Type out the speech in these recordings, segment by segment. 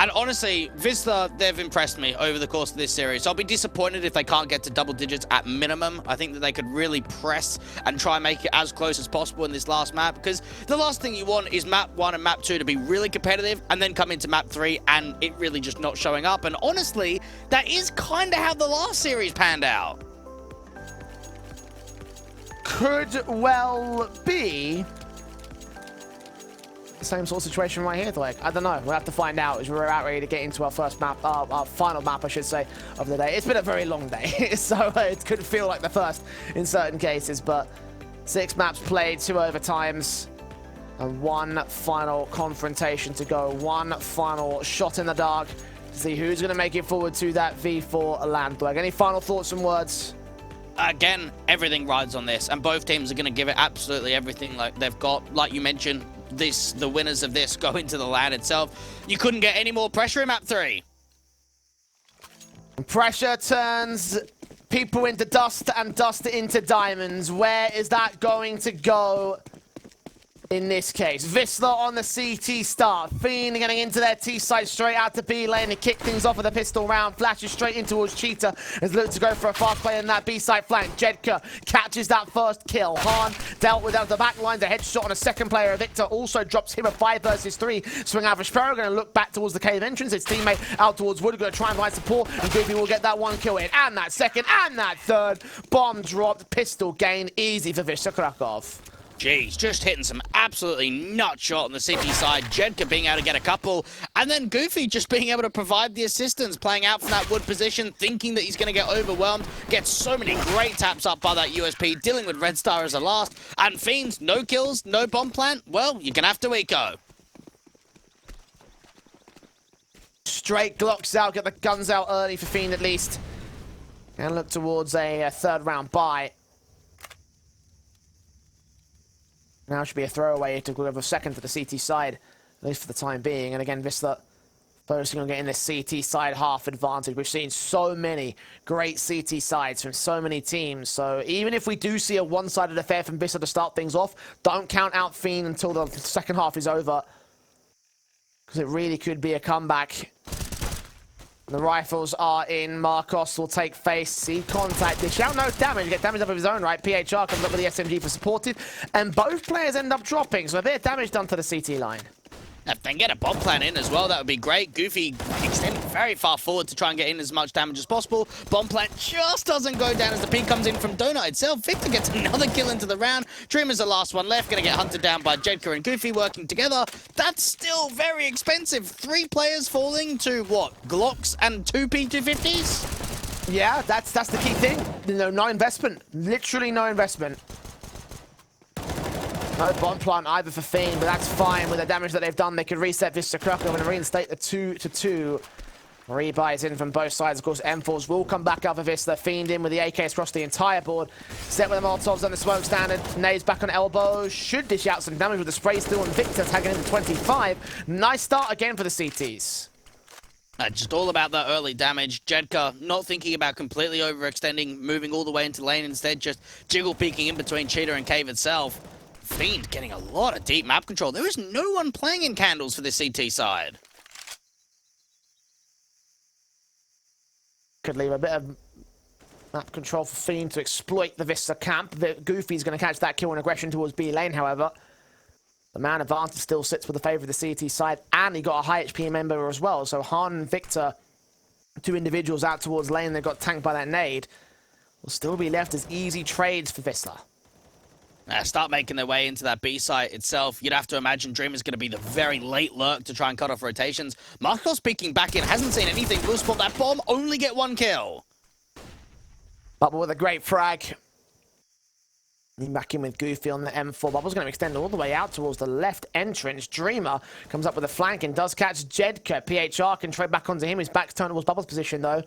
And honestly, Wisla, they've impressed me over the course of this series. So I'll be disappointed if they can't get to double digits at minimum. I think that they could really press and try and make it as close as possible in this last map, because the last thing you want is map 1 and map 2 to be really competitive and then come into map 3 and it really just not showing up. And honestly, that is kind of how the last series panned out. Could well be the same sort of situation right here, like, I don't know. We'll have to find out as we're about ready to get into our first map, our final map, I should say, of the day. It's been a very long day, so it could feel like the first in certain cases, but 6 maps played, 2 overtimes, and 1 final confrontation to go. 1 final shot in the dark to see who's going to make it forward to that V4 land flag. Any final thoughts and words? Again, everything rides on this, and both teams are going to give it absolutely everything like they've got. Like you mentioned, the winners of this go into the LAN itself. You couldn't get any more pressure in map 3. Pressure turns people into dust and dust into diamonds. Where is that going to go in this case? Wisla on the CT start. Fiend getting into their T side straight out to B lane to kick things off with a pistol round. Flashes straight in towards Cheetah as look to go for a fast play in that B side flank. Jedka catches that first kill. Han dealt with out the back lines. A headshot on a second player. Victor also drops him a 5 versus 3. Swing out for Sparrow. Going to look back towards the cave entrance. His teammate out towards Wood. Going to try and find support. And Goofy will get that 1 kill in. And that second. And that third. Bomb dropped. Pistol gain. Easy for Wisla Krakow. Jeez, just hitting some absolutely nut shot on the city side. Jedka being able to get a couple, and then Goofy just being able to provide the assistance, playing out from that wood position, thinking that he's going to get overwhelmed. Gets so many great taps up by that USP, dealing with Red Star as a last. And Fiends, no kills, no bomb plant. Well, you're going to have to eco. Straight Glocks out, get the guns out early for Fiend at least. And look towards a third round buy. Now should be a throwaway to go over a second for the CT side, at least for the time being. And again, Wisla focusing on getting this CT side half advantage. We've seen so many great CT sides from so many teams. So even if we do see a one-sided affair from Wisla to start things off, don't count out Fiend until the second half is over, because it really could be a comeback. The rifles are in. Marcos will take face. See contact. Dish out. No damage. Get damage up of his own right. PHR comes up with the SMG for supported. And both players end up dropping. So a bit of damage done to the CT line. If they can get a bomb plant in as well, that would be great. Goofy extending very far forward to try and get in as much damage as possible. Bomb plant just doesn't go down as the peek comes in from Donut itself. Victor gets another kill into the round. Dreamer's the last one left. Going to get hunted down by Jedka and Goofy working together. That's still very expensive. 3 players falling to, what, Glocks and 2 P250s? Yeah, that's the key thing. No investment. Literally no investment. No bomb plant either for Fiend, but that's fine. With the damage that they've done, they could reset Wisla Krakow and reinstate the 2-2. Rebuys in from both sides. Of course, M4s will come back up for Wisla. Fiend in with the AKs across the entire board. Set with the Molotovs and the smoke standard. Nades back on elbow. Should dish out some damage with the spray still, and Victor tagging in the 25. Nice start again for the CTs. Just all about that early damage. Jedka not thinking about completely overextending, moving all the way into lane instead, just jiggle peeking in between Cheetah and Cave itself. Fiend getting a lot of deep map control. There is no one playing in candles for this CT side. Could leave a bit of map control for Fiend to exploit the Wisla camp. Goofy's going to catch that kill and aggression towards B lane, however. The man advantage still sits with the favour of the CT side, and he got a high HP member as well. So Han and Victor, 2 individuals out towards lane, they got tanked by that nade, will still be left as easy trades for Wisla. Start making their way into that B site itself. You'd have to imagine Dreamer's going to be the very late lurk to try and cut off rotations. Marcos peeking back in, hasn't seen anything. Will spot that bomb, only get 1 kill. Bubble with a great frag. Back in with Goofy on the M4. Bubble's going to extend all the way out towards the left entrance. Dreamer comes up with a flank and does catch Jedka. PHR can trade back onto him. His back's turned towards Bubble's position, though.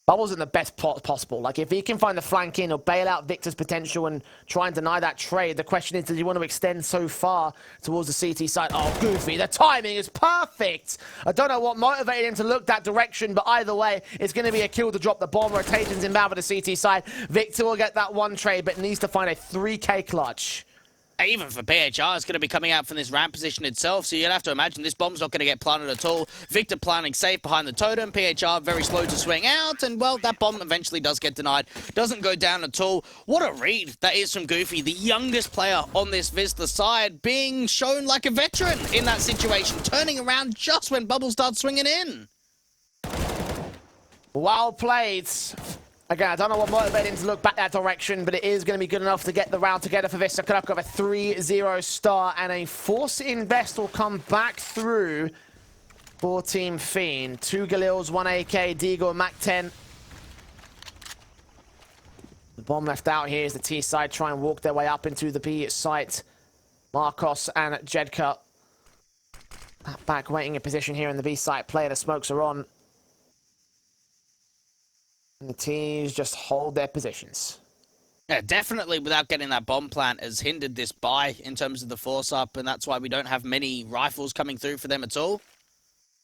Bubble's in the best plot possible. Like, if he can find the flank in or bail out Victor's potential and try and deny that trade, the question is, does he want to extend so far towards the CT side? Oh, Goofy, the timing is perfect. I don't know what motivated him to look that direction, but either way, it's going to be a kill to drop the bomb. Rotations inbound for the CT side. Victor will get that 1 trade, but needs to find a 3K clutch. Even for PHR, it's going to be coming out from this ramp position itself, so you'd have to imagine this bomb's not going to get planted at all. Victor planting safe behind the totem, PHR very slow to swing out, and, well, that bomb eventually does get denied. Doesn't go down at all. What a read that is from Goofy, the youngest player on this Wisla side, being shown like a veteran in that situation, turning around just when Bubble starts swinging in. Well played. Again, I don't know what motivated him to look back that direction, but it is going to be good enough to get the round together for Wisla Krakow. A 3-0 start, and a force invest will come back through for Team Fiend. 2 Galils, 1 AK, Deagle, and Mac-10. The bomb left out here is the T side. Try and walk their way up into the B site. Marcos and Jedka back waiting in position here in the B site. Player, the smokes are on. And the teams just hold their positions. Yeah, definitely without getting that bomb plant has hindered this buy in terms of the force up, and that's why we don't have many rifles coming through for them at all.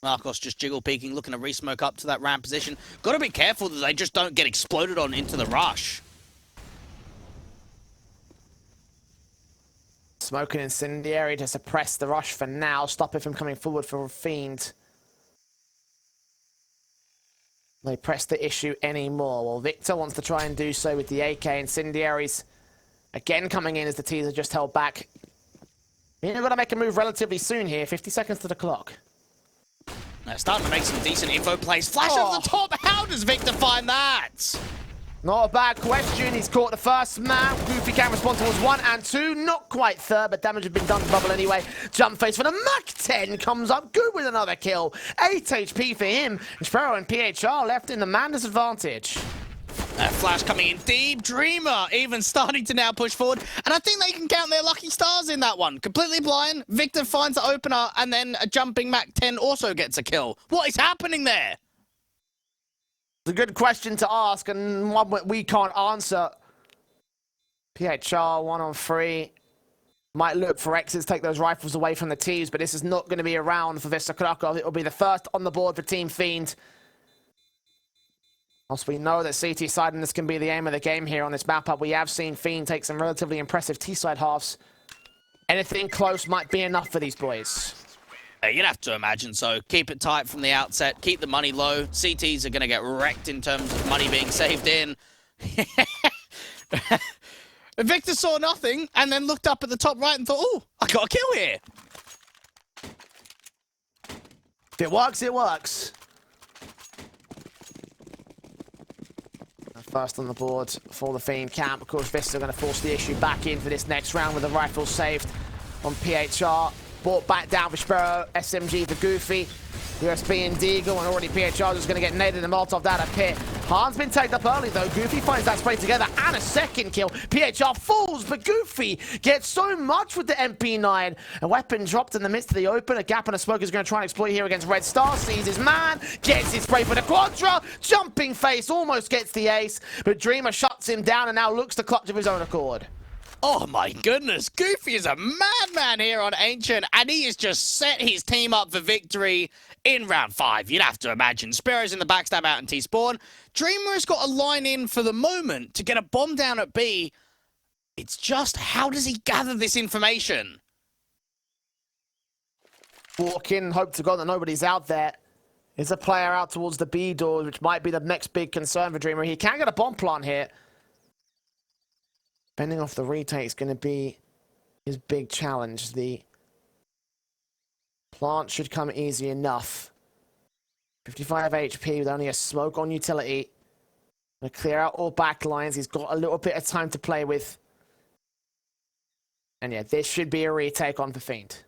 Marcos just jiggle peeking, looking to re-smoke up to that ramp position. Got to be careful that they just don't get exploded on into the rush. Smoking incendiary to suppress the rush for now, stop it from coming forward for Fiend. They press the issue anymore. Well, Victor wants to try and do so with the AK. Incendiaries again coming in as the teaser just held back. You've got to make a move relatively soon here. 50 seconds to the clock. They're starting to make some decent info plays. Flash over the top. How does Victor find that? Not a bad question. He's caught the first man. Goofy can respond towards 1 and 2. Not quite third, but damage has been done to Bubble anyway. Jump face for the Mac-10 comes up good with another kill. 8 HP for him. Sparrow and PHR left in the man disadvantage. Flash coming in deep. Dreamer even starting to now push forward. And I think they can count their lucky stars in that one. Completely blind. Victor finds the opener, and then a jumping Mac-10 also gets a kill. What is happening there? It's a good question to ask, and one we can't answer. PHR 1 on 3. Might look for exits, take those rifles away from the teams, but this is not going to be a round for Wisla Krakow. It will be the first on the board for Team Fiend. Whilst we know that CT side and this can be the aim of the game here on this map up, we have seen Fiend take some relatively impressive T-side halves. Anything close might be enough for these boys. You'd have to imagine so. Keep it tight from the outset. Keep the money low. CTs are going to get wrecked in terms of money being saved in. Victor saw nothing and then looked up at the top right and thought, oh, I got a kill here. If it works, it works. First on the board for the Fiend camp. Of course, Wisla are going to force the issue back in for this next round with the rifle saved on PHR. Brought back down for Sparrow, SMG for Goofy, USB and Deagle, and already PHR is going to get naded and Molotov down a pit. Han's been tagged up early though. Goofy finds that spray together and a second kill. PHR falls, but Goofy gets so much with the MP9. A weapon dropped in the midst of the open. A gap and a smoke is going to try and exploit here against Red Star. Sees his man, gets his spray for the Quadra. Jumping face, almost gets the ace, but Dreamer shuts him down and now looks to clutch of his own accord. Oh my goodness, Goofy is a madman here on Ancient, and he has just set his team up for victory in round 5. You'd have to imagine. Sparrow's in the backstab out in T-spawn. Dreamer has got a line in for the moment to get a bomb down at B. It's just, how does he gather this information? Walk in, hope to God that nobody's out there. There's a player out towards the B door, which might be the next big concern for Dreamer. He can get a bomb plant here. Fending off the retake is going to be his big challenge. The plant should come easy enough. 55 HP with only a smoke on utility. Going to clear out all back lines. He's got a little bit of time to play with. And yeah, this should be a retake on the Fiend.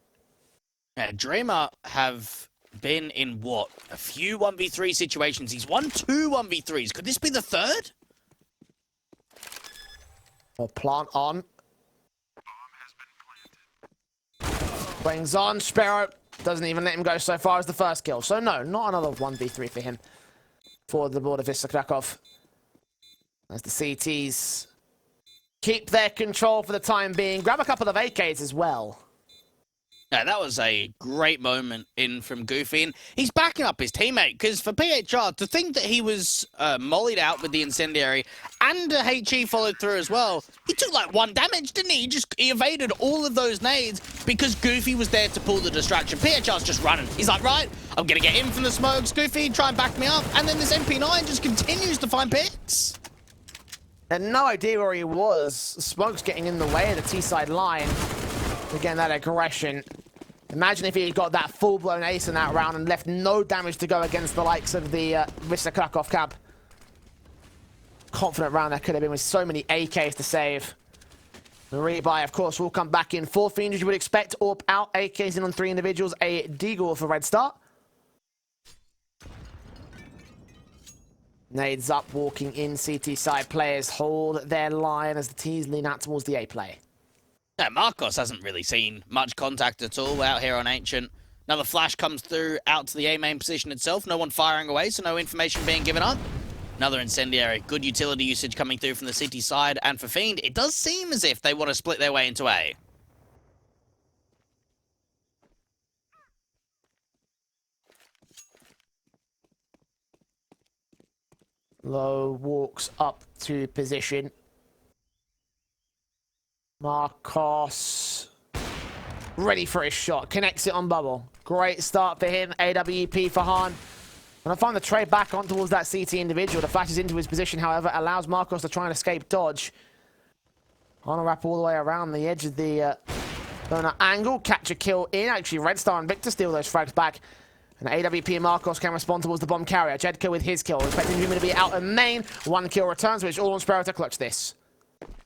Yeah, Dreamer have been in what? A few 1v3 situations. He's won 2 1v3s. Could this be the third? Or plant on. Brings on. Sparrow doesn't even let him go so far as the first kill. So no, not another 1v3 for him. For the board of Wisla Krakow. As the CTs keep their control for the time being. Grab a couple of AKs as well. Yeah, that was a great moment in from Goofy, and he's backing up his teammate, because for PHR, to think that he was mollied out with the Incendiary, and HE followed through as well, he took like 1 damage, didn't he? He evaded all of those nades because Goofy was there to pull the distraction. PHR's just running. He's like, right, I'm going to get in from the smokes, Goofy, try and back me up, and then this MP9 just continues to find picks. And no idea where he was. Smoke's getting in the way of the T-side line. Again, that aggression. Imagine if he had got that full-blown ace in that round and left no damage to go against the likes of the Wisla Krakow cab. Confident round that could have been with so many AKs to save. The rebuy, of course, will come back in. 4 Fiend, as you would expect. AWP out, AKs in on 3 individuals. A Deagle for Red Start. Nades up, walking in. CT side players hold their line as the T's lean out towards the A play. Yeah, Marcos hasn't really seen much contact at all out here on Ancient. Another flash comes through out to the A main position itself. No one firing away, so no information being given up. Another Incendiary. Good utility usage coming through from the City side. And for Fiend, it does seem as if they want to split their way into A. Low walks up to position. Marcos ready for his shot. Connects it on bubble. Great start for him. AWP for Han. And I find the trade back on towards that CT individual. The flashes into his position, however, allows Marcos to try and escape dodge. On a wrap all the way around the edge of the angle. Catch a kill in. Actually, Red Star and Victor steal those frags back. And AWP and Marcos can respond towards the bomb carrier. Jedka with his kill. Expecting him to be out of main. 1 kill returns, which all on Sparrow to clutch this.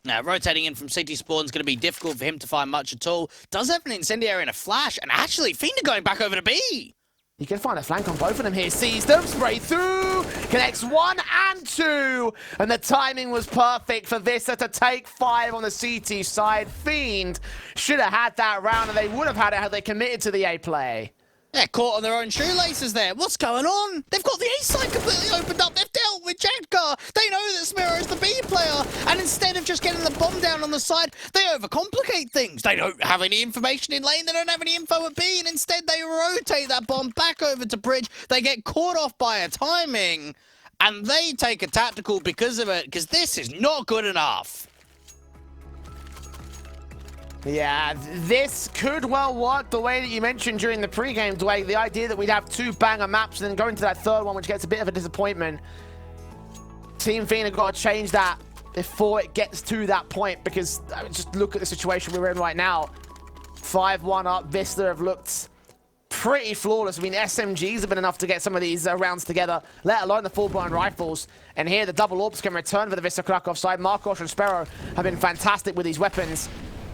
Now, rotating in from City Spawn is going to be difficult for him to find much at all. Does have an Incendiary and a flash, and actually, Fiend are going back over to B. You can find a flank on both of them here. Sees them, spray through, connects 1 and 2. And the timing was perfect for Vista to take 5 on the CT side. Fiend should have had that round, and they would have had it had they committed to the A play. They're caught on their own shoelaces there. What's going on? They've got the A side completely opened up. They've dealt with Jedka. They know that Smiro is the B player. And instead of just getting the bomb down on the side, they overcomplicate things. They don't have any information in lane. They don't have any info at B. And instead, they rotate that bomb back over to bridge. They get caught off by a timing. And they take a tactical because of it. Because this is not good enough. Yeah, this could well work the way that you mentioned during the pregame, Dwayne. The idea that we'd have 2 banger maps and then go into that 3rd one, which gets a bit of a disappointment. Team Fiend have got to change that before it gets to that point, because just look at the situation we're in right now. 5-1 up. Vista have looked pretty flawless. I mean, SMGs have been enough to get some of these rounds together, let alone the full-blown rifles. And here, the double orbs can return for the Vista Krakow side. Marcos and Sparrow have been fantastic with these weapons.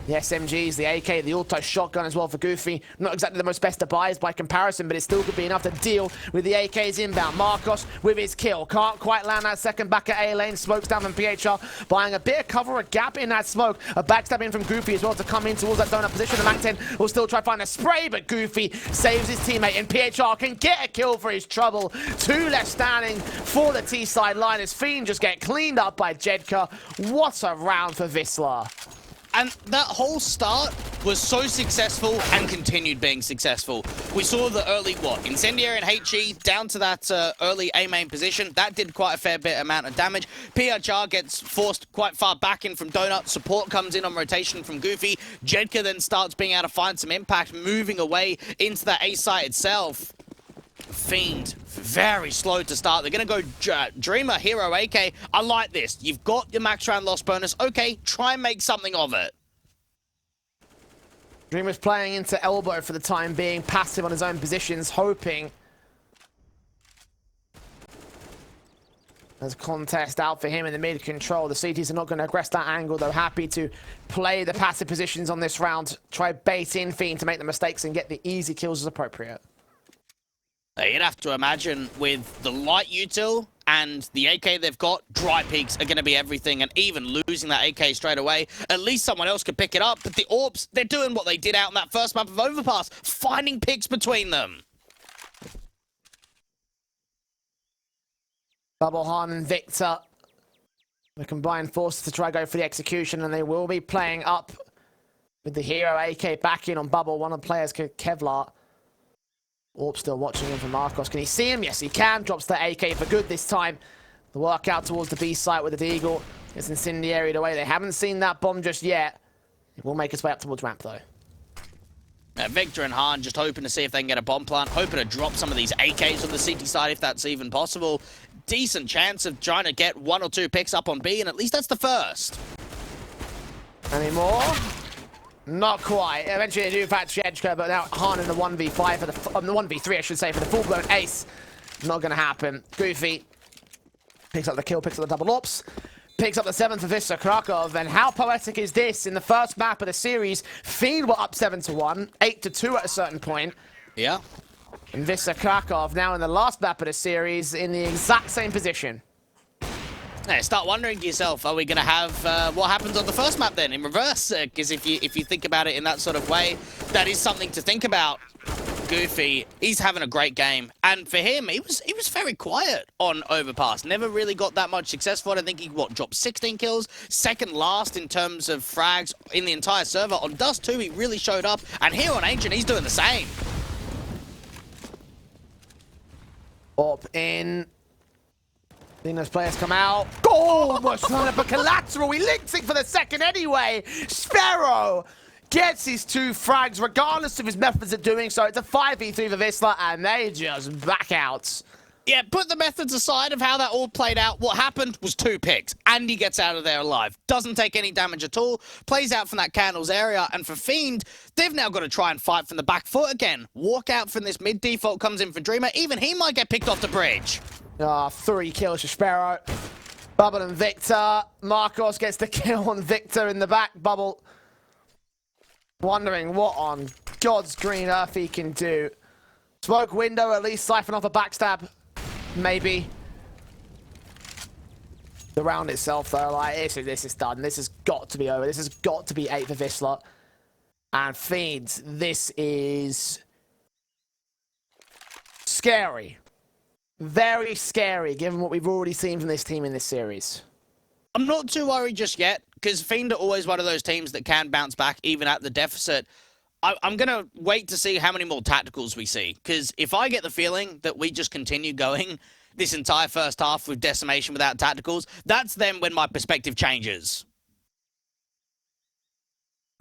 The SMGs, the AK, the auto shotgun as well for Goofy. Not exactly the most best to buys by comparison, but it still could be enough to deal with the AKs inbound. Marcos with his kill. Can't quite land that second back at A lane. Smokes down from PHR, buying a bit of cover, a gap in that smoke. A backstab in from Goofy as well to come in towards that donut position. The Mac-10 will still try to find a spray, but Goofy saves his teammate, and PHR can get a kill for his trouble. 2 left standing for the T-side line as Fiend just get cleaned up by Jedka. What a round for Wisla. And that whole start was so successful and continued being successful. We saw the early, Incendiary and HE down to that early A main position. That did quite a fair bit amount of damage. PHR gets forced quite far back in from Donut. Support comes in on rotation from Goofy. Jedka then starts being able to find some impact, moving away into the A site itself. Fiend, very slow to start. They're going to go Dreamer, Hero, AK. I like this. You've got your max round loss bonus. Okay, try and make something of it. Dreamer's playing into elbow for the time being, passive on his own positions, hoping. There's a contest out for him in the mid control. The CTs are not going to aggress that angle, though. Happy to play the passive positions on this round. Try bait in Fiend to make the mistakes and get the easy kills as appropriate. You'd have to imagine with the light util and the AK they've got, dry peaks are going to be everything, and even losing that AK straight away, at least someone else could pick it up. But the AWPs, they're doing what they did out in that first map of Overpass, finding picks between them. Double Han and Victor. The combined forces to try go for the execution, and they will be playing up With the hero AK back in on Bubble, one of the players, Kevlar. Orb still watching him from Marcos. Can he see him? Yes, he can. Drops the AK for good this time. The work out towards the B site with the Deagle. It's incendiaried away. They haven't seen that bomb just yet. It will make its way up towards ramp, though. Victor and Han just hoping to see if they can get a bomb plant, hoping to drop some of these AKs on the CT side if that's even possible. Decent chance of trying to get 1 or 2 picks up on B, and at least that's the first. Any more? Not quite. Eventually they do factory edge curve, but now Han in the 1v5 for the 1v3, I should say, for the full-blown ace. Not going to happen. Goofy picks up the kill, picks up the double ops, picks up the 7th for Wisla Krakow. And how poetic is this? In the first map of the series, Fiend were up 7-1, 8-2 at a certain point. Yeah. And Wisla Krakow now in the last map of the series in the exact same position. Yeah, start wondering to yourself, are we going to have what happens on the first map then in reverse? Because if you think about it in that sort of way, that is something to think about. Goofy, he's having a great game, and for him, he was very quiet on Overpass. Never really got that much success for it. I think he dropped 16 kills, second last in terms of frags in the entire server. On Dust 2, he really showed up, and here on Ancient, he's doing the same. Up in. Seeing those players come out. Oh, almost run up a collateral. He links it for the second anyway. Sparrow gets his 2 frags, regardless of his methods of doing so. It's a 5v3 for Wisla, and they just back out. Yeah, put the methods aside of how that all played out. What happened was 2 picks, and he gets out of there alive. Doesn't take any damage at all. Plays out from that candles area, and for Fiend, they've now got to try and fight from the back foot again. Walk out from this mid default comes in for Dreamer. Even he might get picked off the bridge. 3 kills for Sparrow. Bubble and Victor. Marcos gets the kill on Victor in the back. Bubble wondering what on God's green earth he can do. Smoke window, at least siphon off a backstab. Maybe. The round itself, though, like, this is done. This has got to be over. This has got to be 8 for Wisla. And Fiend, this is scary. Very scary, given what we've already seen from this team in this series. I'm not too worried just yet, because Fiend are always one of those teams that can bounce back even at the deficit. I'm going to wait to see how many more tacticals we see, because if I get the feeling that we just continue going this entire first half with decimation without tacticals, that's then when my perspective changes.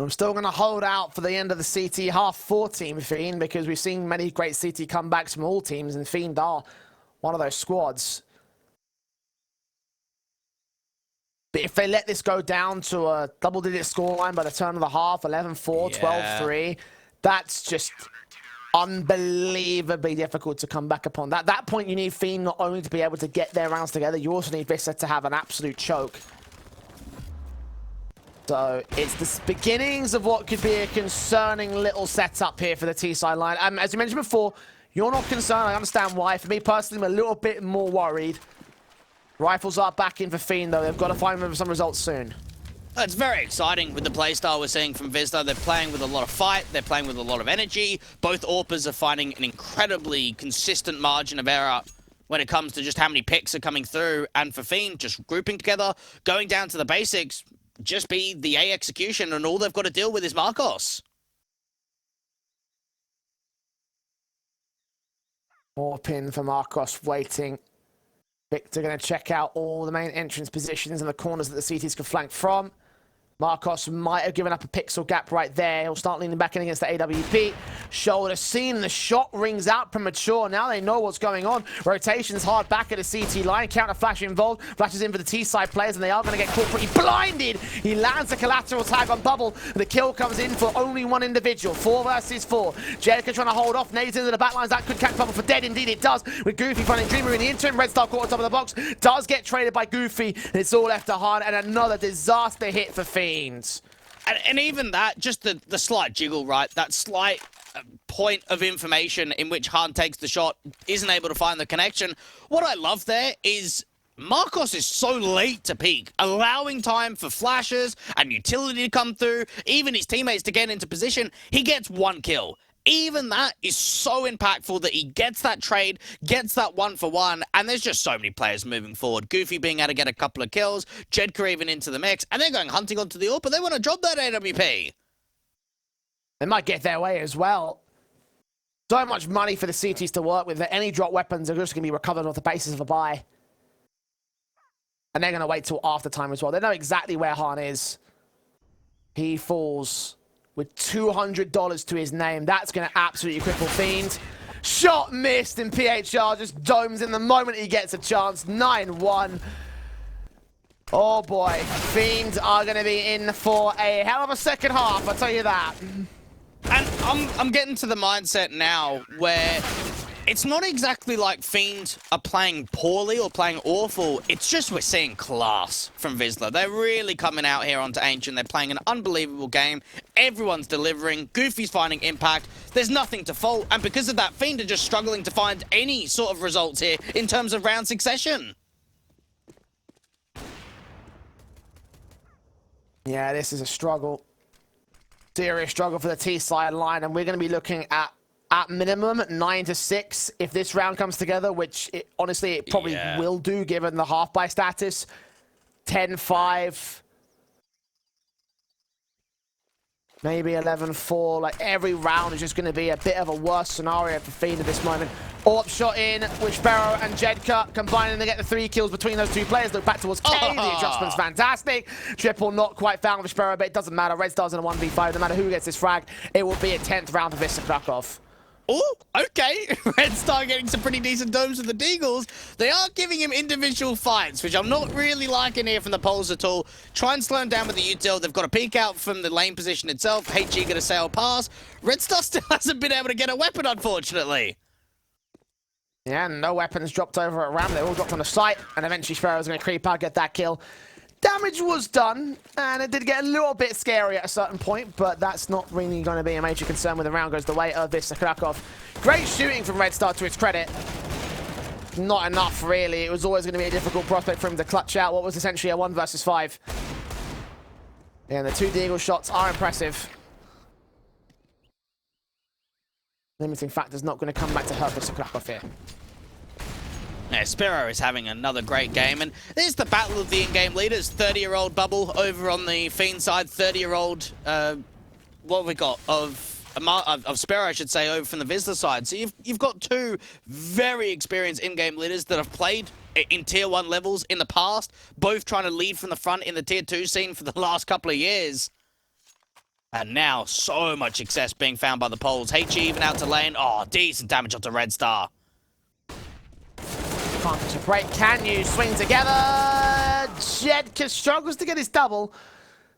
I'm still going to hold out for the end of the CT half for Team Fiend, because we've seen many great CT comebacks from all teams, and Fiend are one of those squads. But if they let this go down to a double-digit scoreline by the turn of the half, 11-4, 12-3, that's just unbelievably difficult to come back upon. At that point, you need Fiend not only to be able to get their rounds together, you also need Wisla to have an absolute choke. So it's the beginnings of what could be a concerning little setup here for the T-side line. As you mentioned before, you're not concerned. I understand why. For me personally, I'm a little bit more worried. Rifles are back in for Fiend, though. They've got to find some results soon. It's very exciting with the playstyle we're seeing from Wisla. They're playing with a lot of fight. They're playing with a lot of energy. Both AWPers are finding an incredibly consistent margin of error when it comes to just how many picks are coming through. And for Fiend, just grouping together, going down to the basics, just be the A execution, and all they've got to deal with is Marcos. More pin for Marcos waiting. Victor going to check out all the main entrance positions and the corners that the CTs can flank from. Marcos might have given up a pixel gap right there. He'll start leaning back in against the AWP. Shoulder seen, the shot rings out premature. Now they know what's going on. Rotations hard back at the CT line. Counter flash involved. Flashes in for the T-side players, and they are going to get caught pretty blinded. He lands a collateral tag on Bubble. The kill comes in for only one individual. 4 versus 4. Jericho trying to hold off. Nades into the backlines. That could catch Bubble for dead. Indeed it does. With Goofy finding Dreamer in the interim. Red Star caught on top of the box. Does get traded by Goofy. And it's all left to Han. And another disaster hit for Fiend. And even that, just the slight jiggle, right? That slight point of information in which Han takes the shot, isn't able to find the connection. What I love there is Marcos is so late to peak, allowing time for flashes and utility to come through, even his teammates to get into position. He gets 1 kill. Even that is so impactful that he gets that trade, gets that 1-for-1, and there's just so many players moving forward. Goofy being able to get a couple of kills, Jedka even into the mix, and they're going hunting onto the AWP, but they want to drop that AWP. They might get their way as well. So much money for the CTs to work with that any drop weapons are just going to be recovered off the basis of a buy. And they're going to wait till after time as well. They know exactly where Han is. He falls with $200 to his name. That's going to absolutely cripple Fiend. Shot missed, and PHR just domes in the moment he gets a chance. 9-1. Oh boy, Fiend are going to be in for a hell of a second half, I'll tell you that. And I'm getting to the mindset now where it's not exactly like Fiend are playing poorly or playing awful. It's just we're seeing class from Wisla. They're really coming out here onto Ancient. They're playing an unbelievable game. Everyone's delivering. Goofy's finding impact. There's nothing to fault. And because of that, Fiend are just struggling to find any sort of results here in terms of round succession. Yeah, this is a struggle. Serious struggle for the T-side line, and we're going to be looking at minimum 9-6 if this round comes together, which honestly it probably will do given the half-buy status. 10-5. Maybe 11-4. Like, every round is just going to be a bit of a worse scenario for Fiend at this moment. Orp shot in with Sparrow and Jedka combining to get the 3 kills between those two players. Look back towards K. The adjustment's fantastic. Triple not quite found with Sparrow, but it doesn't matter. Red Star's in a 1v5. No matter who gets this frag, it will be a 10th round for Wisla Krakow. Oh, okay. Red Star getting some pretty decent domes with the Deagles. They are giving him individual fights, which I'm not really liking here from the Poles at all. Try and slow him down with the util. They've got to peek out from the lane position itself. HG going to sail past. Red Star still hasn't been able to get a weapon, unfortunately. Yeah, no weapons dropped over at Ram. They all dropped on the site, and eventually Sparrow's going to creep out, get that kill. Damage was done, and it did get a little bit scary at a certain point, but that's not really going to be a major concern when the round goes the way of Wisla Krakow. Great shooting from Red Star to its credit. Not enough, really. It was always going to be a difficult prospect for him to clutch out what was essentially a 1 versus 5. Yeah, and the 2 Deagle shots are impressive. Limiting factor's not going to come back to hurt Wisla Krakow here. Yeah, Sparrow is having another great game, and there's the battle of the in-game leaders. 30-year-old Bubble over on the Fiend side, 30-year-old, what have we got, of Sparrow, I should say, over from the Wisla side. So you've got 2 very experienced in-game leaders that have played in Tier 1 levels in the past, both trying to lead from the front in the Tier 2 scene for the last couple of years. And now, so much success being found by the Poles. HG even out to lane. Oh, decent damage onto Red Star. Can't catch a break, can you? Swing together. Jedka struggles to get his double.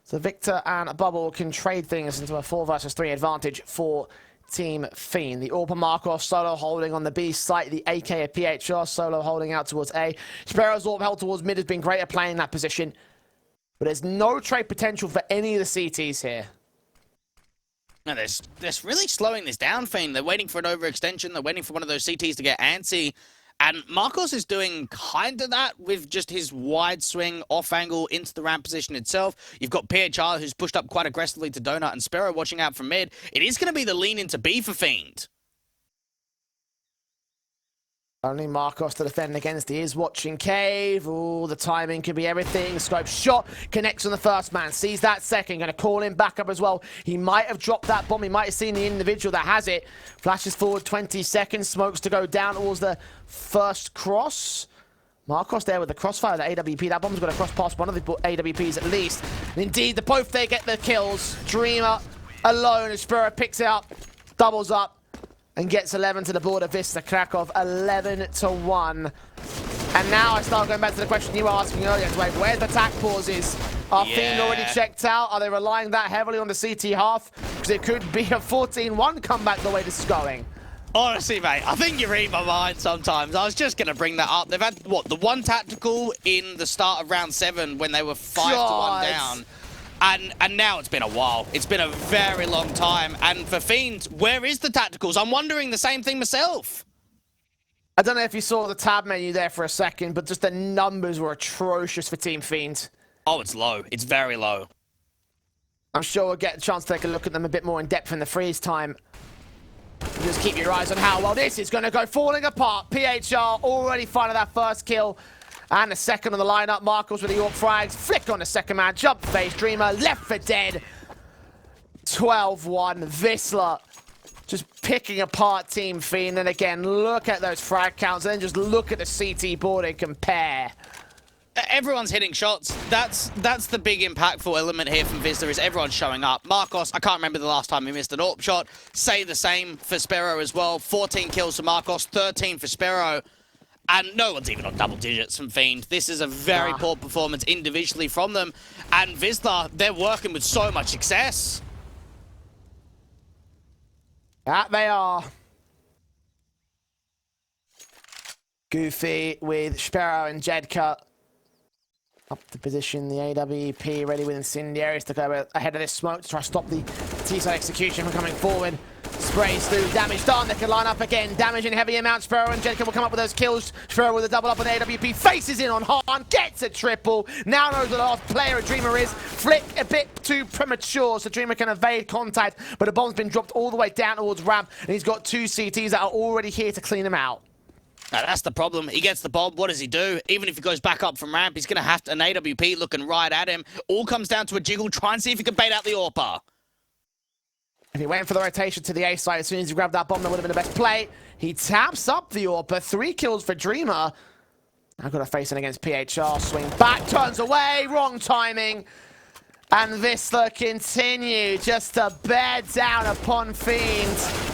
So Victor and Bubble can trade things into a 4 versus 3 advantage for Team Fiend. The Orpa Markov solo holding on the B site. The AK of PHR solo holding out towards A. Sparrow's Orp held towards mid has been great at playing that position. But there's no trade potential for any of the CTs here. No, they're really slowing this down, Fiend. They're waiting for an overextension. They're waiting for one of those CTs to get antsy. And Marcos is doing kind of that with just his wide swing off angle into the ramp position itself. You've got PHR who's pushed up quite aggressively to Donut and Sparrow watching out from mid. It is going to be the lean into B for Fiend. Only Marcos to defend against. He is watching Cave. Ooh, the timing could be everything. Scope shot. Connects on the first man. Sees that second. Going to call him back up as well. He might have dropped that bomb. He might have seen the individual that has it. Flashes forward 20 seconds. Smokes to go down towards the first cross. Marcos there with the crossfire, the AWP. That bomb's got to cross past one of the AWPs at least. And indeed, both they get the kills. Dreamer alone as Sparrow picks it up. Doubles up. And gets 11 to the board of Wisla Krakow, 11-1. And now I start going back to the question you were asking earlier, Dwayne. Where's the attack pauses? Are Fiend already checked out? Are they relying that heavily on the CT half? Because it could be a 14-1 comeback the way this is going. Honestly, mate, I think you read my mind sometimes. I was just going to bring that up. They've had, what, the 1 tactical in the start of round 7 when they were 5-1 down. And now it's been a while. It's been a very long time. And for Fiend, where is the tacticals? I'm wondering the same thing myself. I don't know if you saw the tab menu there for a second, but just the numbers were atrocious for Team Fiend. Oh, it's low. It's very low. I'm sure we'll get a chance to take a look at them a bit more in depth in the freeze time. Just keep your eyes on how well this is going to go. Falling apart. PHR already finding that first kill. And the second on the lineup. Marcos with the Orp frags. Flick on the second man. Jump face. Dreamer left for dead. 12-1. Wisla just picking apart Team Fiend. And again, look at those frag counts. And then just look at the CT board and compare. Everyone's hitting shots. That's the big impactful element here from Wisla, is everyone's showing up. Marcos, I can't remember the last time he missed an AWP shot. Say the same for Sparrow as well. 14 kills for Marcos, 13 for Sparrow. And no one's even on double digits from Fiend. This is a very poor performance individually from them. And Wisla, they're working with so much success. That they are. Goofy with Sparrow and Jedka. Up to position the AWP, ready with incendiaries to go ahead of this smoke to try to stop the T-side execution from coming forward. Sprays through, damage done, they can line up again, damage in heavy amounts. Sparrow and Jedka will come up with those kills. Sparrow with a double up on the AWP, faces in on Han, gets a triple. Now knows the last player of Dreamer is. Flick a bit too premature, so Dreamer can evade contact, but the bomb's been dropped all the way down towards ramp, and he's got two CTs that are already here to clean him out. Now, that's the problem. He gets the bomb. What does he do? Even if he goes back up from ramp, he's going to have an AWP looking right at him. All comes down to a jiggle. Try and see if he can bait out the AWPer. If he went for the rotation to the A side, as soon as he grabbed that bomb, that would have been the best play. He taps up the AWPer. 3 kills for Dreamer. Now got to face it against PHR. Swing back, turns away. Wrong timing. And Wisla continue just to bear down upon Fiend.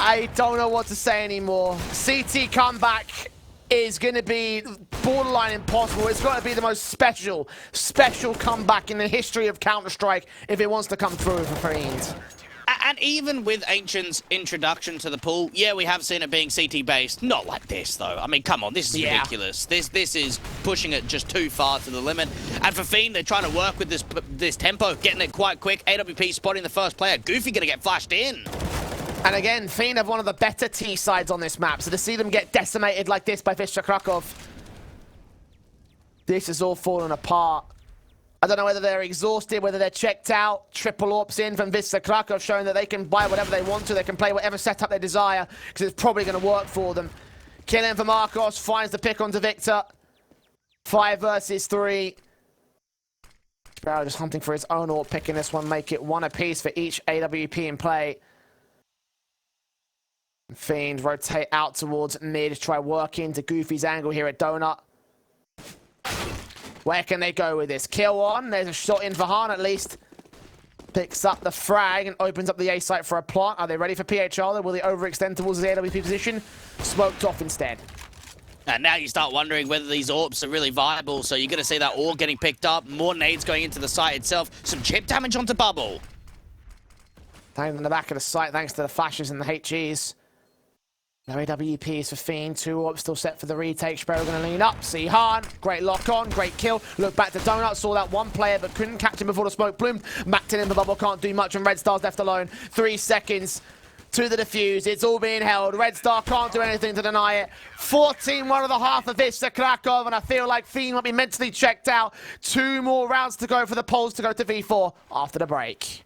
I don't know what to say anymore. CT comeback is going to be borderline impossible. It's going to be the most special comeback in the history of Counter-Strike if it wants to come through for Fiend. And even with Ancient's introduction to the pool, yeah, we have seen it being CT-based. Not like this, though. I mean, come on, this is ridiculous. This is pushing it just too far to the limit. And for Fiend, they're trying to work with this tempo, getting it quite quick. AWP spotting the first player. Goofy going to get flashed in. And again, Fiend have one of the better T-sides on this map, so to see them get decimated like this by Wisla Krakow, this is all falling apart. I don't know whether they're exhausted, whether they're checked out. Triple AWPs in from Wisla Krakow, showing that they can buy whatever they want to. They can play whatever setup they desire, because it's probably going to work for them. Killing for Marcos, finds the pick onto Victor. 5 versus 3. Sparrow just hunting for his own AWP, picking this one, make it 1 apiece for each AWP in play. Fiend rotate out towards mid, try work into Goofy's angle here at Donut. Where can they go with this? Kill on, there's a shot in for Han at least. Picks up the frag and opens up the A site for a plant. Are they ready for PHR though? Will they overextend towards the AWP position? Smoked off instead. And now you start wondering whether these AWPs are really viable, so you're going to see that AWP getting picked up, more nades going into the site itself, some chip damage onto Bubble. Down in the back of the site thanks to the flashes and the HGs. No AWPs for Fiend, 2 AWPs still set for the retake. Sparrow going to lean up, see Han, great lock on, great kill. Look back to Donut, saw that one player but couldn't catch him before the smoke bloomed. Backed in the bubble, can't do much and Red Star's left alone. 3 seconds to the defuse, it's all being held. Red Star can't do anything to deny it. 14-1 of the half of Wisla Krakow, and I feel like Fiend might be mentally checked out. 2 more rounds to go for the polls to go to V4 after the break.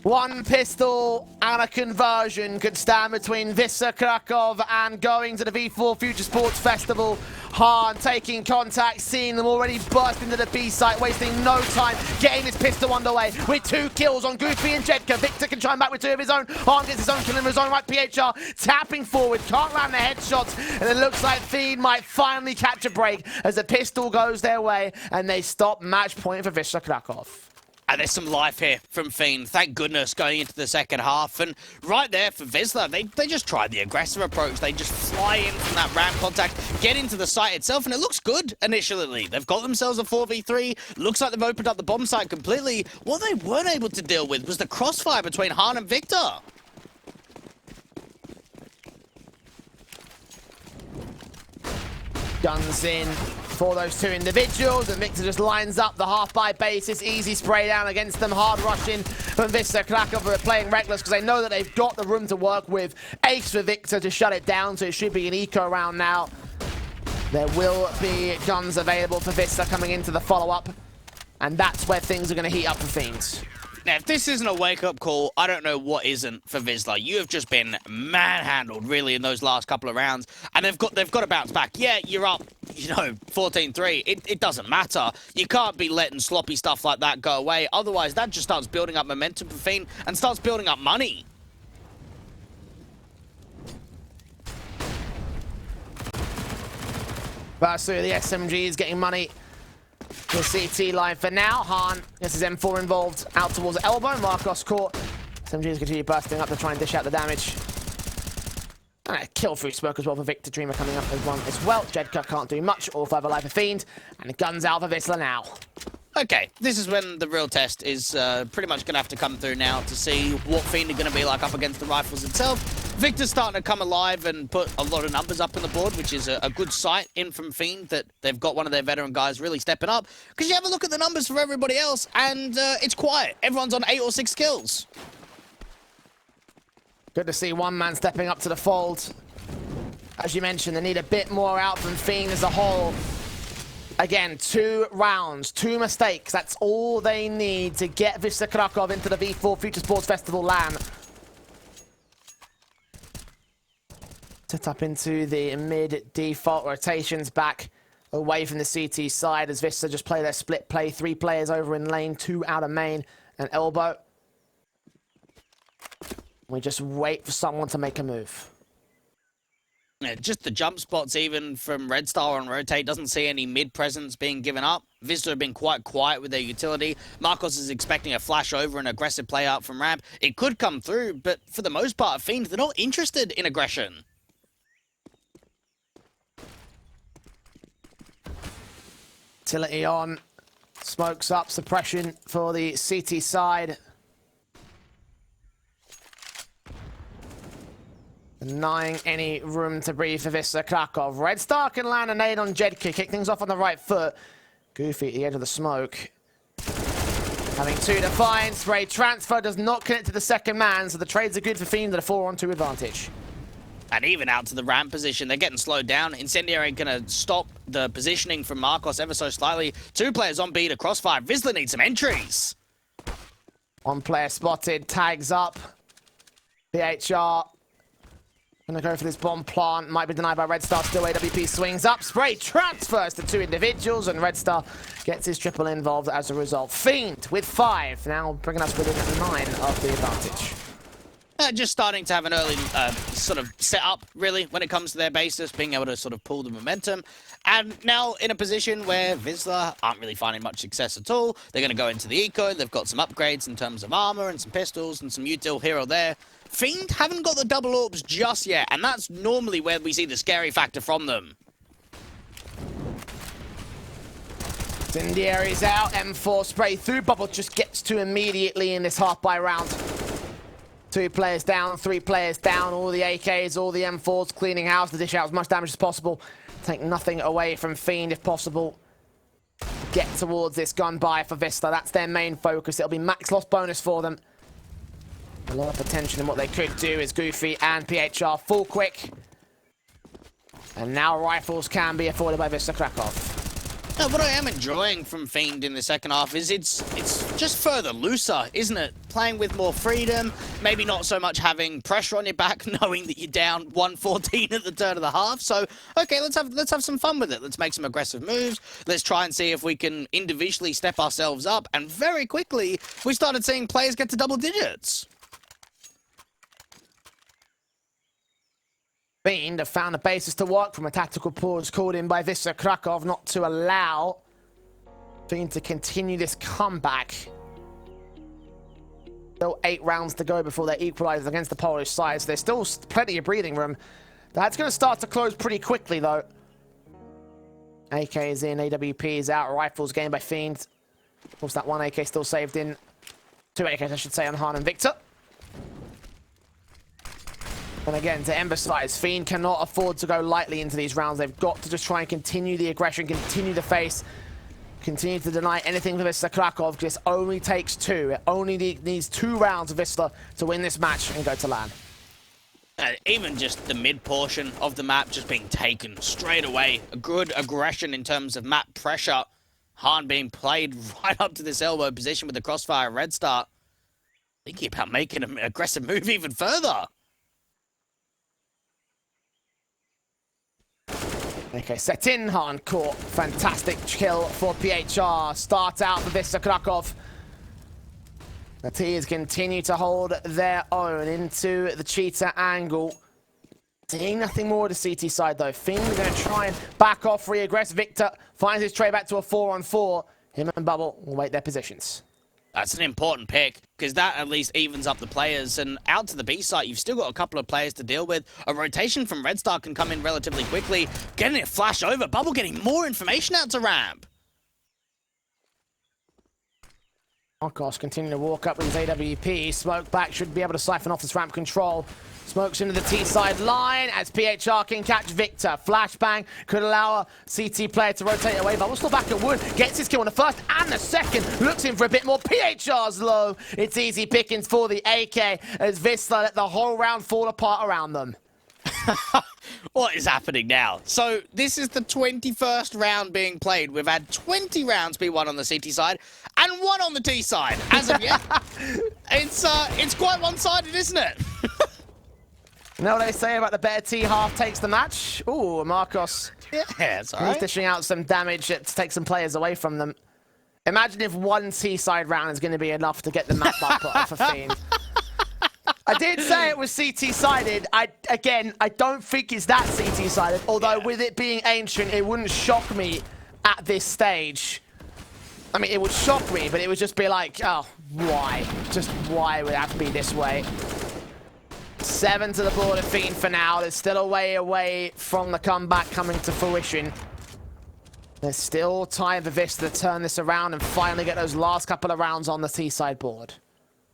One pistol and a conversion could stand between Wisla Krakow and going to the V4 Future Sports Festival. Hahn taking contact, seeing them already burst into the B site, wasting no time, getting this pistol underway with 2 kills on Goofy and Jedka. Victor can try and back with 2 of his own. Hahn gets his own kill in his own right. PHR tapping forward, can't land the headshots, and it looks like Fiend might finally catch a break as the pistol goes their way and they stop match point for Wisla Krakow. And there's some life here from Fiend, thank goodness, going into the second half. And right there for Wisla, they just tried the aggressive approach. They just fly in from that ramp contact, get into the site itself, and it looks good initially. They've got themselves a 4v3. Looks like they've opened up the bomb site completely. What they weren't able to deal with was the crossfire between Hahn and Victor. Guns in for those 2 individuals, and Victor just lines up the half-by basis. Easy spray down against them. Hard rushing from Wisla Krakow, who are playing reckless because they know that they've got the room to work with. Ace for Victor to shut it down, so it should be an eco round now. There will be guns available for Wisla coming into the follow-up, and that's where things are going to heat up for Fiends. Now, if this isn't a wake-up call, I don't know what isn't for Wisla. You have just been manhandled, really, in those last couple of rounds, and they've got to bounce back. Yeah, you're up, 14-3. It doesn't matter. You can't be letting sloppy stuff like that go away. Otherwise, that just starts building up momentum for Fiend and starts building up money. Versu, the SMG is getting money. The CT line for now. Hahn, this is M4 involved, out towards the elbow. Marcos caught. SMGs continue bursting up to try and dish out the damage. And a kill through smoke as well for Victor. Dreamer coming up as one as well. Jedka can't do much. All further life for Fiend. And the guns out for Wisla now. Okay, this is when the real test is pretty much going to have to come through now to see what Fiend are going to be like up against the rifles itself. Victor's starting to come alive and put a lot of numbers up on the board, which is a good sight in from Fiend that they've got one of their veteran guys really stepping up. Because you have a look at the numbers for everybody else and it's quiet. Everyone's on 8 or 6 kills. Good to see one man stepping up to the fold. As you mentioned, they need a bit more out from Fiend as a whole. Again, 2 rounds, 2 mistakes. That's all they need to get Wisla Krakow into the V4 Future Sports Festival LAN. Set up into the mid-default rotations back away from the CT side as Wisla just play their split play. 3 players over in lane, 2 out of main and elbow. We just wait for someone to make a move. Yeah, just the jump spots even from Red Star on rotate. Doesn't see any mid presence being given up. Wisla have been quite quiet with their utility. Marcos is expecting a flash over and aggressive play out from ramp. It could come through, but for the most part, Fiend, they're not interested in aggression. Utility on. Smokes up. Suppression for the CT side. Denying any room to breathe for Wisla Krakow. Red Star can land a nade on Jedka, kick things off on the right foot. Goofy at the edge of the smoke. Having 2 defiant, spray transfer does not connect to the second man, so the trades are good for Fiend at a 4-on-2 advantage. And even out to the ramp position, they're getting slowed down. Incendiary gonna stop the positioning from Marcos ever so slightly. 2 players on B to crossfire. Wisla needs some entries. 1 player spotted, tags up. PHR. Gonna go for this bomb plant. Might be denied by Red Star. Still AWP swings up. Spray transfers to 2 individuals. And Red Star gets his triple involved as a result. Fiend with 5. Now bringing us within 9 of the advantage. Just starting to have an early sort of setup, really, when it comes to their basis, being able to sort of pull the momentum. And now in a position where Wisla aren't really finding much success at all. They're going to go into the eco. They've got some upgrades in terms of armor and some pistols and some util here or there. Fiend haven't got the double orbs just yet, and that's normally where we see the scary factor from them. Incendiary's out. M4 spray through. Bubble just gets to immediately in this half-by round. 2 players down, 3 players down. All the AKs, all the M4s cleaning house to dish out as much damage as possible. Take nothing away from Fiend if possible. Get towards this gun buy for Wisla. That's their main focus. It'll be max loss bonus for them. A lot of potential in what they could do is Goofy and PHR full quick. And now rifles can be afforded by Wisla Krakow. No, what I am enjoying from Fiend in the second half is it's just further looser, isn't it? Playing with more freedom, maybe not so much having pressure on your back, knowing that you're down 114 at the turn of the half. So, okay, let's have some fun with it. Let's make some aggressive moves. Let's try and see if we can individually step ourselves up. And very quickly, we started seeing players get to double digits. Fiend have found a basis to work from. A tactical pause called in by Wisla Krakow not to allow Fiend to continue this comeback. Still 8 rounds to go before they equalize against the Polish side, so there's still plenty of breathing room. That's going to start to close pretty quickly, though. AK is in, AWP is out, rifles gained by Fiend. Of course, that one AK still saved in. 2 AKs, I should say, on Han and Victor. And again, to emphasize, Fiend cannot afford to go lightly into these rounds. They've got to just try and continue the aggression, continue the face, continue to deny anything for Wisla Krakow, because it only takes 2. It only needs 2 rounds of Wisla to win this match and go to LAN. Even just the mid portion of the map just being taken straight away. A good aggression in terms of map pressure. Han being played right up to this elbow position with the crossfire Red Star. Thinking about making an aggressive move even further. Okay, set in, Han caught. Fantastic kill for PHR. Start out for Wisla Krakow. The T's continue to hold their own into the cheetah angle. Seeing nothing more of the CT side though. Fiend are going to try and back off, re-aggress. Victor finds his trade back to a 4-on-4. Him and Bubble will wait their positions. That's an important pick, because that at least evens up the players. And out to the B site, you've still got a couple of players to deal with. A rotation from Red Star can come in relatively quickly. Getting it flash over. Bubble getting more information out to ramp. Marcos continuing to walk up with his AWP. Smoke back should be able to siphon off this ramp control. Smokes into the T-side line as PHR can catch Victor. Flashbang could allow a CT player to rotate away. But we're still back at Wood. Gets his kill on the first and the second. Looks in for a bit more. PHR's low. It's easy pickings for the AK as Wisla let the whole round fall apart around them. What is happening now? So this is the 21st round being played. We've had 20 rounds be won on the CT side and 1 on the T side. As of yet, it's quite one-sided, isn't it? You know what they say about the better T half takes the match? Ooh, Marcos. Yeah, it's all right. He's dishing out some damage to take some players away from them. Imagine if 1 T-side round is going to be enough to get the map up for Fiend. I did say it was CT-sided. Again, I don't think it's that CT-sided, although with it being ancient, it wouldn't shock me at this stage. I mean, it would shock me, but it would just be like, oh, why? Just why would it have to be this way? 7 to the board of Fiend for now. There's still a way away from the comeback coming to fruition. There's still time for Wisla to turn this around and finally get those last couple of rounds on the T-side board.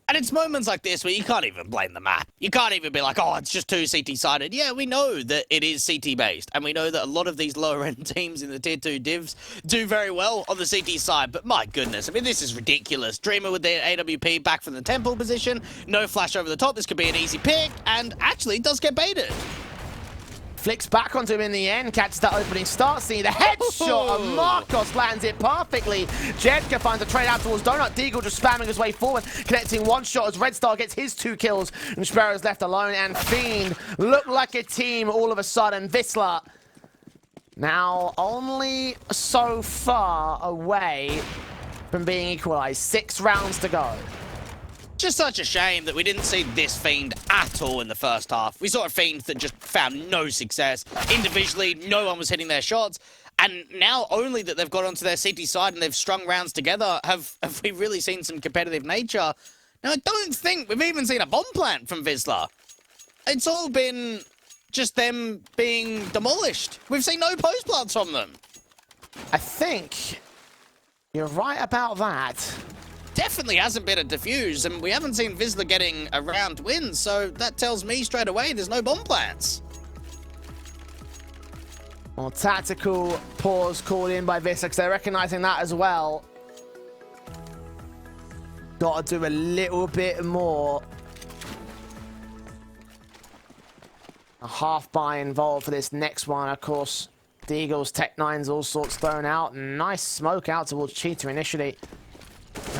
And it's moments like this where you can't even blame the map. You can't even be like, oh, it's just too CT-sided. Yeah, we know that it is CT-based, and we know that a lot of these lower-end teams in the Tier 2 divs do very well on the CT side, but my goodness, I mean, this is ridiculous. Dreamer with their AWP back from the temple position, no flash over the top. This could be an easy pick, and actually does get baited. Flicks back onto him in the end, catches that opening start scene. The headshot of Marcos lands it perfectly. Jedka finds a trade out towards Donut. Deagle just spamming his way forward, connecting one shot as Red Star gets his 2 kills. And Sparrow's left alone, and Fiend look like a team all of a sudden. Wisla now only so far away from being equalized. 6 rounds to go. Just such a shame that we didn't see this Fiend at all in the first half. We saw a Fiend that just found no success. Individually, no one was hitting their shots. And now only that they've got onto their CT side and they've strung rounds together, have we really seen some competitive nature. Now, I don't think we've even seen a bomb plant from Wisla. It's all been just them being demolished. We've seen no post plants from them. I think you're right about that. Definitely hasn't been a defuse, and we haven't seen Wisla getting a round win, so that tells me straight away there's no bomb plants. Well, tactical pause called in by Wisla, they're recognizing that as well. Got to do a little bit more. A half buy involved for this next one, of course. Deagle's Tech 9's all sorts thrown out. Nice smoke out towards Cheetah initially.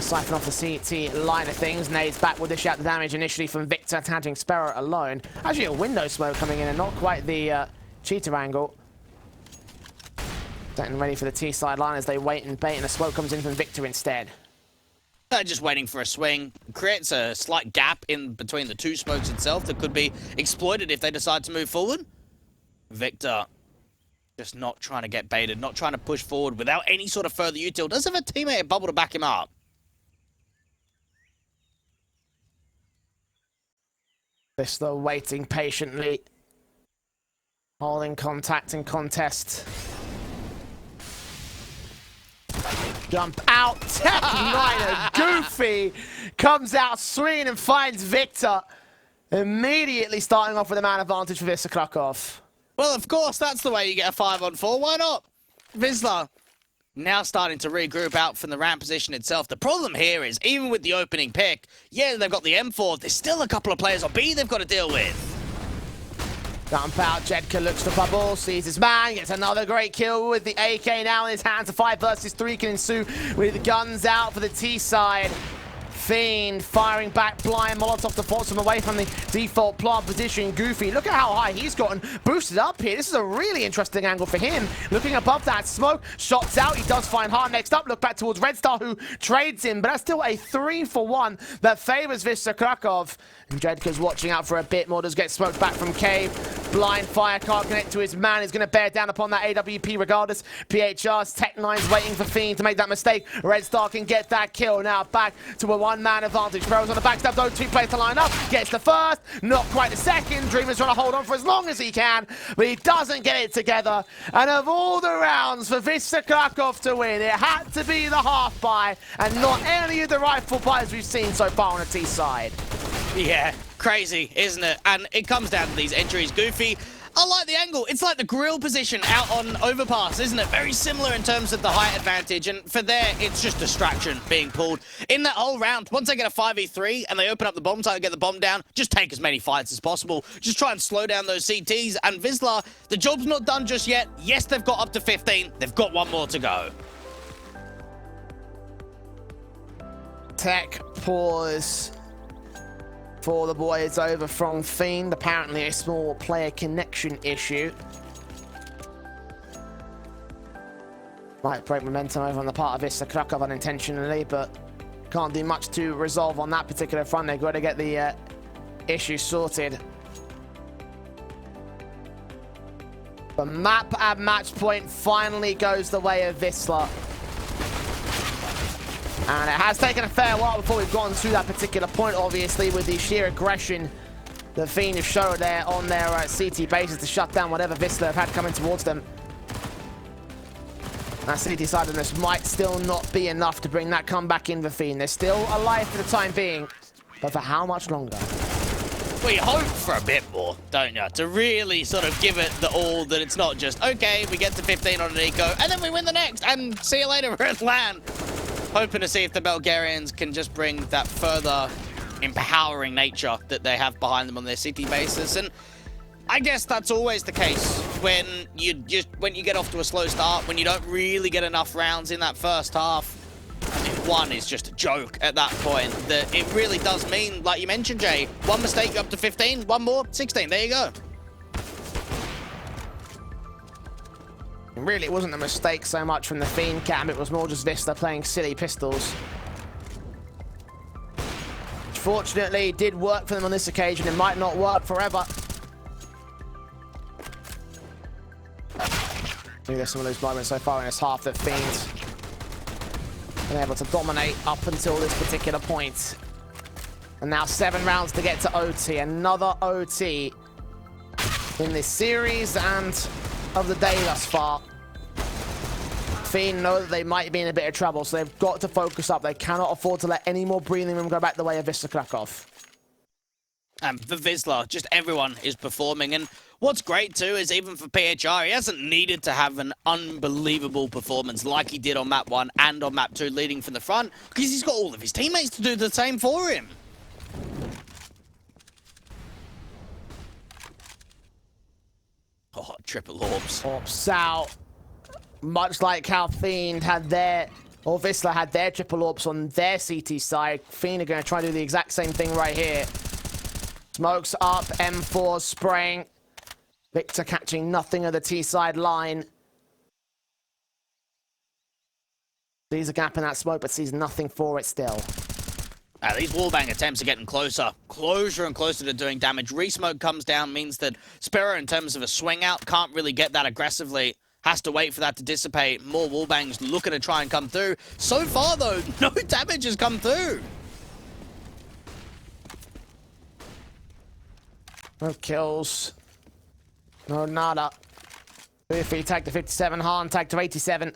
Siphon off the CT line of things. Nades back will dish out the damage initially from Victor, tagging Sparrow alone. Actually, a window smoke coming in and not quite the cheater angle. Getting ready for the T side line as they wait and bait, and a smoke comes in from Victor instead. They're just waiting for a swing. Creates a slight gap in between the two smokes itself that could be exploited if they decide to move forward. Victor just not trying to get baited, not trying to push forward without any sort of further util. Does have a teammate at bubble to back him up. Wisla waiting patiently, holding contact and contest. Jump out, Tech Rider, Goofy comes out swinging and finds Victor. Immediately starting off with a man advantage for Wisla Krakow. Well, of course, that's the way you get a 5-on-4. Why not? Wisla now starting to regroup out from the ramp position itself. The problem here is, even with the opening pick, yeah, they've got the M4, there's still a couple of players on B they've got to deal with. Jump out, Jedka looks for bubble, sees his man, gets another great kill with the AK now in his hands. A 5 versus 3 can ensue with the guns out for the T side. Fiend firing back blind, Molotov to force him away from the default plant position. Goofy, look at how high he's gotten boosted up here. This is a really interesting angle for him. Looking above that smoke, shots out, he does find Hart next up. Look back towards Red Star, who trades him, but that's still a 3-for-1 that favors Wisla Krakow. And Jedka's watching out for a bit more, does get smoked back from Cave. Blind fire, can't connect to his man, he's going to bear down upon that AWP regardless. PHR's Tech9's waiting for Fiend to make that mistake. Red Star can get that kill. Now back to a one-man advantage. Sparrow's on the backstab, though, 2 players to line up. Gets the first, not quite the second. Dreamer's trying to hold on for as long as he can, but he doesn't get it together. And of all the rounds for Wisla Krakow to win, it had to be the half buy, and not any of the rifle buys we've seen so far on the T side. Yeah, crazy, isn't it? And it comes down to these entries. Goofy, I like the angle. It's like the grill position out on overpass, isn't it? Very similar in terms of the height advantage. And for there, it's just distraction being pulled. In that whole round, once they get a 5v3 and they open up the bomb site and get the bomb down, just take as many fights as possible. Just try and slow down those CTs. And Wisla, the job's not done just yet. Yes, they've got up to 15. They've got one more to go. Tech pause for the boys over from Fiend. Apparently a small player connection issue. Might break momentum over on the part of Wisla Krakow unintentionally, but can't do much to resolve on that particular front. They've got to get the issue sorted. The map at match point finally goes the way of Wisla. And it has taken a fair while before we've gotten to that particular point, obviously, with the sheer aggression the Fiend have showed there on their CT bases to shut down whatever Wisla have had coming towards them. That CT side of this might still not be enough to bring that comeback in the Fiend. They're still alive for the time being, but for how much longer? Well, you hope for a bit more, don't you? To really sort of give it the all, that it's not just, okay, we get to 15 on an eco, and then we win the next, and see you later, we're at LAN. Hoping to see if the Bulgarians can just bring that further empowering nature that they have behind them on their city basis. And I guess that's always the case when you get off to a slow start, when you don't really get enough rounds in that first half. I mean, 1 is just a joke at that point. That it really does mean, like you mentioned, Jay, 1 mistake, you're up to 15, 1 more, 16. There you go. Really, it wasn't a mistake so much from the Fiend camp, it was more just Wisla playing silly pistols. Which fortunately did work for them on this occasion. It might not work forever. I think there's some of those moments so far in this half that Fiend's been able to dominate up until this particular point. And now 7 rounds to get to OT. Another OT in this series and of the day thus far. Fiend know that they might be in a bit of trouble, so they've got to focus up. They cannot afford to let any more breathing room go back the way of Wisla Krakow. And for Wisla, just everyone is performing. And what's great too is even for PHR, he hasn't needed to have an unbelievable performance like he did on map 1 and on map 2 leading from the front, because he's got all of his teammates to do the same for him. Oh, triple orbs. Orbs out. Much like how Fiend had their Or Wisla had their triple orbs on their CT side. Fiend are going to try to do the exact same thing right here. Smokes up, M4 spraying. Victor catching nothing of the T-side line. Sees a gap in that smoke, but sees nothing for it still. These wallbang attempts are getting closer and closer to doing damage. Resmoke comes down, means that Spiro, in terms of a swing out, can't really get that aggressively. Has to wait for that to dissipate. More wallbangs looking to try and come through. So far, though, no damage has come through. No kills. No nada. Goofy tag to 57, Han tag to 87.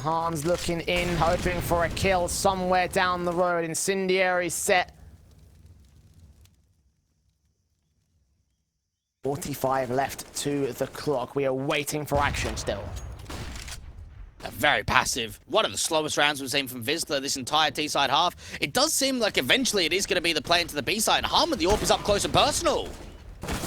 Han's looking in, hoping for a kill somewhere down the road. Incendiary set. 45 left to the clock. We are waiting for action still. Very passive. One of the slowest rounds we've seen from Wisla this entire T-side half. It does seem like eventually it is going to be the play into the B-side. Han with the AWP is up close and personal.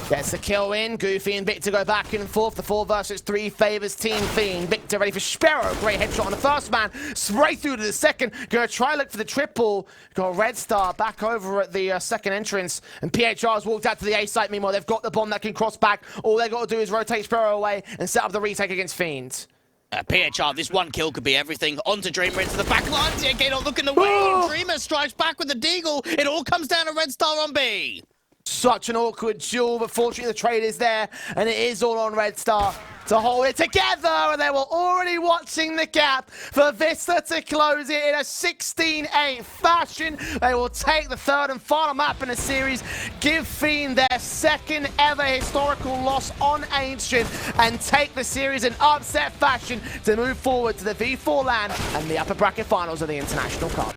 Gets the kill in. Goofy and Victor go back and forth. The 4 versus 3 favors Team Fiend. Victor ready for Spiro. Great headshot on the first man. Straight through to the second. Gonna try look for the triple. Got Red Star back over at the second entrance. And PHR has walked out to the A site. Meanwhile, they've got the bomb that can cross back. All they got to do is rotate Spiro away and set up the retake against Fiend. PHR, this one kill could be everything. Onto Dreamer into the back line. TK not looking away. Dreamer strikes back with the deagle. It all comes down to Red Star on B. Such an awkward duel, but fortunately the trade is there, and it is all on Red Star to hold it together, and they were already watching the gap for Wisla to close it in a 16-8 fashion. They will take the third and final map in the series, give Fiend their second ever historical loss on Ancient, and take the series in upset fashion to move forward to the V4 LAN and the upper bracket finals of the International Cup.